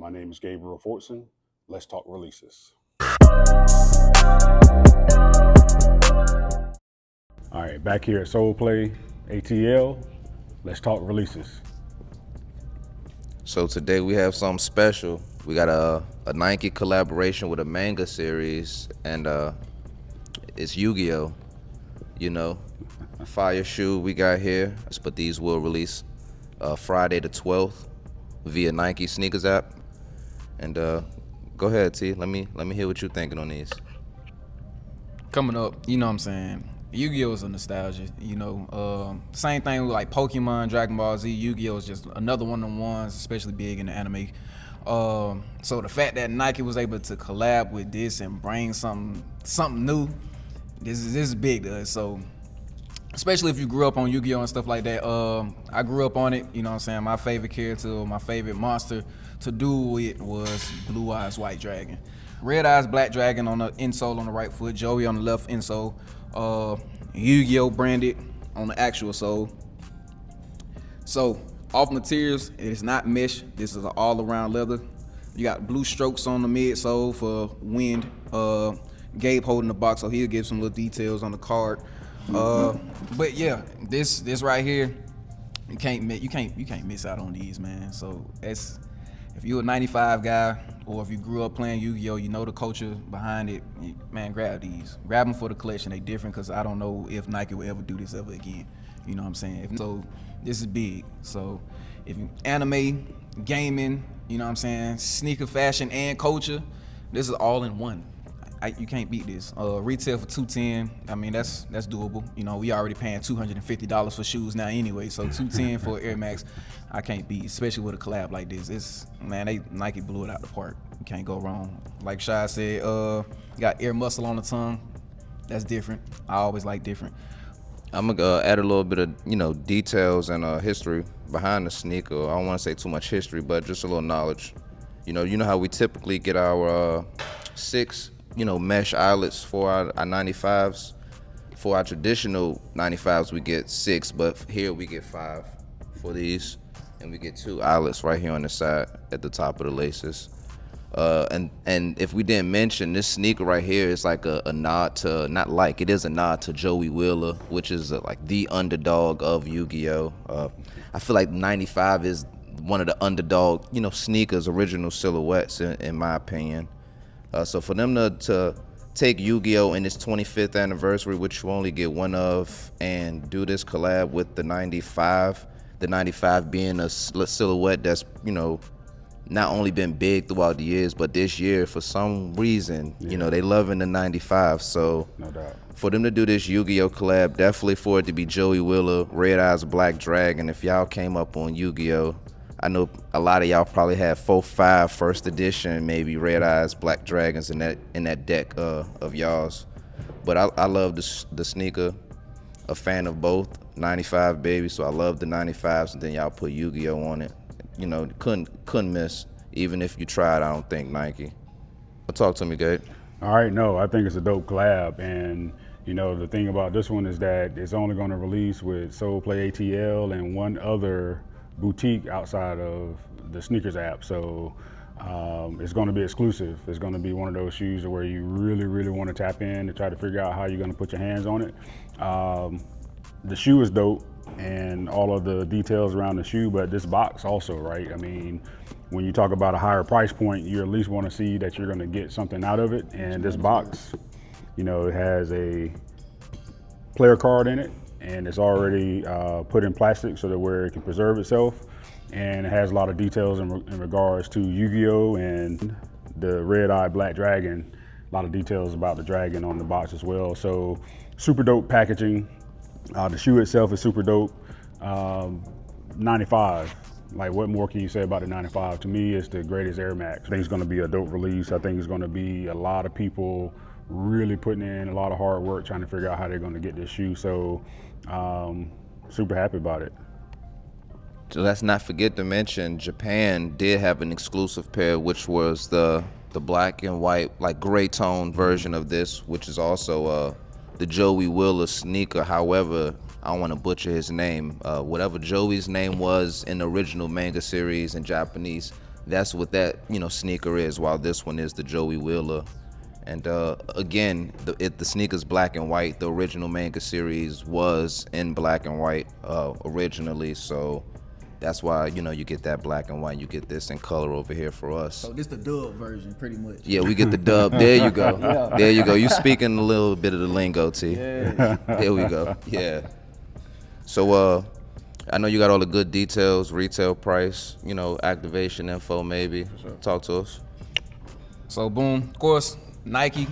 My name is Gabriel Fortson. Let's talk releases. All right, back here at SolePlay ATL. Let's talk releases. So today we have something special. We got a Nike collaboration with a manga series, and it's Yu-Gi-Oh! You know, fire shoe we got here. But these will release Friday the 12th via Nike sneakers app. And go ahead, T. Let me hear what you're thinking on these. Coming up, you know what I'm saying? Yu-Gi-Oh! Is a nostalgia, same thing with like Pokemon, Dragon Ball Z. Yu-Gi-Oh! Is just another one of them ones, especially big in the anime. So the fact that Nike was able to collab with this and bring something new, this is big to us. So especially if you grew up on Yu-Gi-Oh! And stuff like that. I grew up on it, you know what I'm saying? My favorite character, my favorite monster to do it was Blue Eyes White Dragon. Red Eyes Black Dragon on the insole on the right foot, Joey on the left insole, Yu-Gi-Oh! Branded on the actual sole. So off materials, it is not mesh. This is an all-around leather. You got blue strokes on the midsole for wind. Gabe holding the box, so he'll give some little details on the card. But yeah, this right here, you can't miss out on these, man. So it's, if you're a 95 guy or if you grew up playing Yu-Gi-Oh, you know the culture behind it, man, grab these. Grab them for the collection. They different because I don't know if Nike will ever do this ever again. You know what I'm saying? So this is big. So if you anime, gaming, you know what I'm saying, sneaker fashion and culture, this is all in one. You can't beat this. Retail for $210. I mean, that's doable. You know, we already paying $250 for shoes now anyway. So $210 for Air Max, I can't beat, especially with a collab like this. Nike blew it out the park. You can't go wrong. Like Shai said, got air muscle on the tongue. That's different. I always like different. I'm gonna add a little bit of details and history behind the sneaker. I don't want to say too much history, but just a little knowledge. You know how we typically get our 6 mesh eyelets for our 95s. For our traditional 95s, we get 6, but here we get 5 for these, and we get 2 eyelets right here on the side at the top of the laces. And if we didn't mention, this sneaker right here is like a nod to, it is a nod to Joey Wheeler, which is like the underdog of Yu-Gi-Oh! I feel like 95 is one of the underdog, sneakers, original silhouettes in my opinion. So for them to take Yu-Gi-Oh! In its 25th anniversary, which you only get one of, and do this collab with the 95 being a silhouette that's, not only been big throughout the years, but this year, for some reason, they loving the 95. So No doubt. for them to do this Yu-Gi-Oh! Collab, definitely for it to be Joey Wheeler, Red Eyes Black Dragon. If y'all came up on Yu-Gi-Oh!, I know a lot of y'all probably had 4, 5 first edition, maybe Red Eyes Black Dragons in that deck of y'all's. But I love the sneaker. A fan of both 95 baby, so I love the 95s, and then y'all put Yu-Gi-Oh! On it. Couldn't miss. Even if you tried, I don't think Nike. Talk to me, Gabe. All right, no, I think it's a dope collab, and the thing about this one is that it's only going to release with SolePlay ATL and one other boutique outside of the sneakers app. So it's going to be exclusive. It's going to be one of those shoes where you really, really want to tap in to try to figure out how you're going to put your hands on it. The shoe is dope and all of the details around the shoe, but this box also, right? I mean, when you talk about a higher price point, you at least want to see that you're going to get something out of it. And this box, it has a player card in it, and it's already put in plastic so that where it can preserve itself. And it has a lot of details in regards to Yu-Gi-Oh! And the Red Eye Black Dragon. A lot of details about the dragon on the box as well. So super dope packaging. The shoe itself is super dope. 95, like what more can you say about the 95? To me, it's the greatest Air Max. I think it's gonna be a dope release. I think it's gonna be a lot of people really putting in a lot of hard work trying to figure out how they're gonna get this shoe. So super happy about it. So let's not forget to mention, Japan did have an exclusive pair, which was the black and white, like gray tone version of this, which is also the Joey Wheeler sneaker. However, I don't want to butcher his name. Whatever Joey's name was in the original manga series in Japanese, that's what that, you know, sneaker is, while this one is the Joey Wheeler. And again, the sneaker's black and white. The original Manga series was in black and white originally, so that's why, you know, you get that black and white. You get this in color over here for us. So this the dub version, pretty much. Yeah, we get the dub. There you go. Yeah. There you go. You speaking a little bit of the lingo, T. Yeah. There we go. Yeah. So I know you got all the good details, retail price, you know, activation info maybe. Sure. Talk to us. So boom, of course, Nike,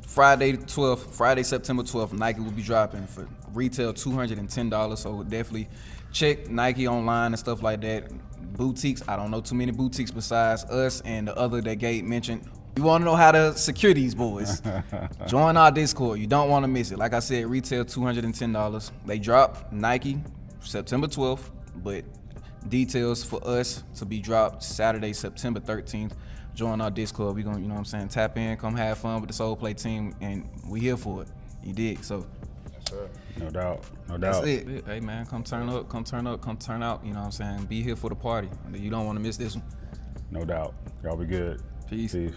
Friday September 12th, Nike will be dropping for retail $210. So definitely check Nike online and stuff like that. Boutiques, I don't know too many boutiques besides us and the other that Gabe mentioned. You want to know how to secure these boys? Join our Discord. You don't want to miss it. Like I said, retail $210. They drop Nike September 12th, but details for us to be dropped Saturday, September 13th. Join our Discord. We gonna, you know what I'm saying, tap in, come have fun with the SolePlay team, and we here for it. You dig? So. No doubt. No That's doubt. it. Hey man, come turn up, come turn up, come turn out. You know what I'm saying? Be here for the party. You don't want to miss this one. No doubt. Y'all be good. Peace. Peace.